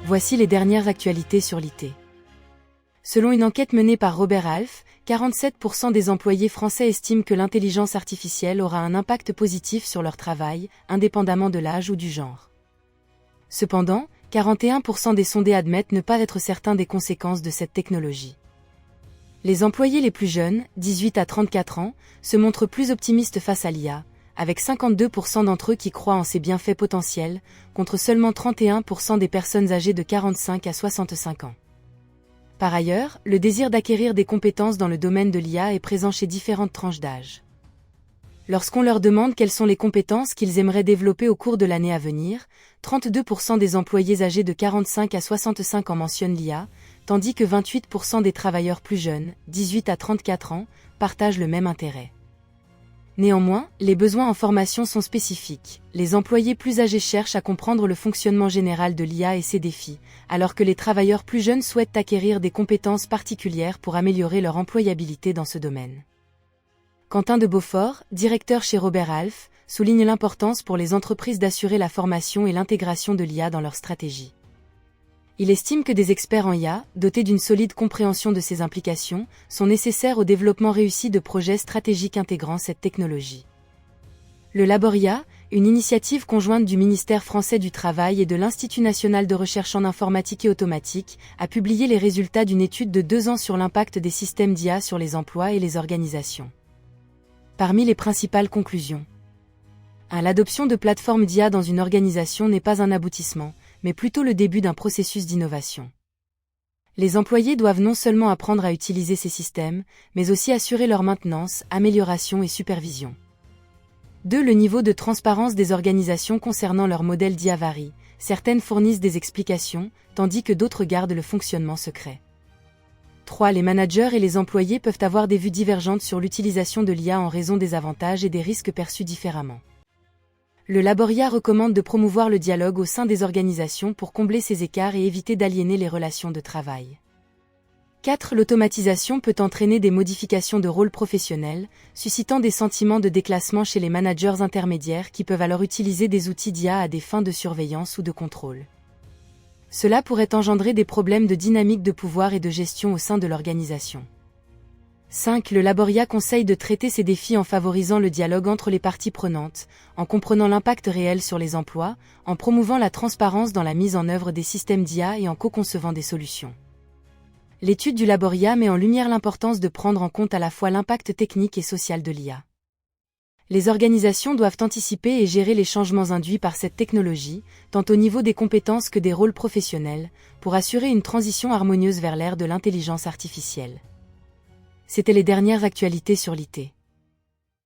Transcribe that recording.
Voici les dernières actualités sur l'IT. Selon une enquête menée par Robert Half, 47% des employés français estiment que l'intelligence artificielle aura un impact positif sur leur travail, indépendamment de l'âge ou du genre. Cependant, 41% des sondés admettent ne pas être certains des conséquences de cette technologie. Les employés les plus jeunes, 18 à 34 ans, se montrent plus optimistes face à l'IA, avec 52% d'entre eux qui croient en ses bienfaits potentiels, contre seulement 31% des personnes âgées de 45 à 65 ans. Par ailleurs, le désir d'acquérir des compétences dans le domaine de l'IA est présent chez différentes tranches d'âge. Lorsqu'on leur demande quelles sont les compétences qu'ils aimeraient développer au cours de l'année à venir, 32% des employés âgés de 45 à 65 ans mentionnent l'IA, tandis que 28% des travailleurs plus jeunes, 18 à 34 ans, partagent le même intérêt. Néanmoins, les besoins en formation sont spécifiques. Les employés plus âgés cherchent à comprendre le fonctionnement général de l'IA et ses défis, alors que les travailleurs plus jeunes souhaitent acquérir des compétences particulières pour améliorer leur employabilité dans ce domaine. Quentin de Beaufort, directeur chez Robert Half, souligne l'importance pour les entreprises d'assurer la formation et l'intégration de l'IA dans leur stratégie. Il estime que des experts en IA, dotés d'une solide compréhension de ses implications, sont nécessaires au développement réussi de projets stratégiques intégrant cette technologie. Le Laboria, une initiative conjointe du ministère français du Travail et de l'Institut national de recherche en informatique et automatique, a publié les résultats d'une étude de 2 ans sur l'impact des systèmes d'IA sur les emplois et les organisations. Parmi les principales conclusions. L'adoption de plateformes d'IA dans une organisation n'est pas un aboutissement, mais plutôt le début d'un processus d'innovation. Les employés doivent non seulement apprendre à utiliser ces systèmes, mais aussi assurer leur maintenance, amélioration et supervision. 2. Le niveau de transparence des organisations concernant leur modèle d'IA varie. Certaines fournissent des explications, tandis que d'autres gardent le fonctionnement secret. 3. Les managers et les employés peuvent avoir des vues divergentes sur l'utilisation de l'IA en raison des avantages et des risques perçus différemment. Le Laboria recommande de promouvoir le dialogue au sein des organisations pour combler ces écarts et éviter d'aliéner les relations de travail. 4. L'automatisation peut entraîner des modifications de rôle professionnel, suscitant des sentiments de déclassement chez les managers intermédiaires qui peuvent alors utiliser des outils d'IA à des fins de surveillance ou de contrôle. Cela pourrait engendrer des problèmes de dynamique de pouvoir et de gestion au sein de l'organisation. 5. Le Laboria conseille de traiter ces défis en favorisant le dialogue entre les parties prenantes, en comprenant l'impact réel sur les emplois, en promouvant la transparence dans la mise en œuvre des systèmes d'IA et en co-concevant des solutions. L'étude du Laboria met en lumière l'importance de prendre en compte à la fois l'impact technique et social de l'IA. Les organisations doivent anticiper et gérer les changements induits par cette technologie, tant au niveau des compétences que des rôles professionnels, pour assurer une transition harmonieuse vers l'ère de l'intelligence artificielle. C'étaient les dernières actualités sur l'IT.